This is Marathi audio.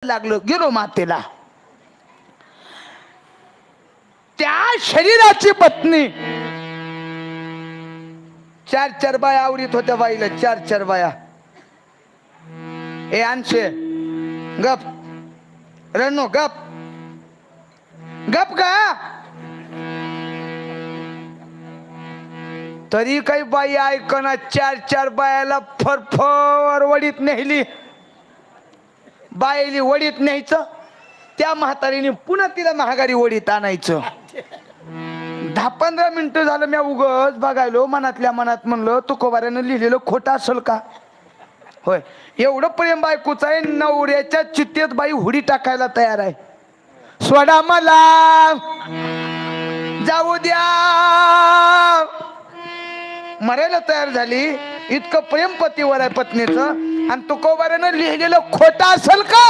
लागलो, गेलो मातेला. त्या शरीराची पत्नी चार चार बाया आवरीत होत्या बाईला, चार चार बाया. ए आणशे गप, रणो गप, गप का. तरी काही बाई ऐकना, चार चार बायाला फरफर वडीत नेली. बाईली वडीत न्यायचं, त्या म्हातारीने पुन्हा तिला महागारी वडीत आणायचं. 10-15 मिनिटं झालं मी उगच बघायलो, मनातल्या मनात म्हणलं तुकोबाऱ्यानं लिहिलेलं खोटं असेल का. होय, एवढं प्रेम बायकोच आहे, नवऱ्याच्या चित्तेत बाई हुडी टाकायला तयार आहे. सोडा मला जाऊ द्या, मरायला तयार झाली. इतकं प्रेम पतीवर आहे पत्नीचं, आणि तुकोबाऱ्यानं लिहिलेलं खोटं असेल का.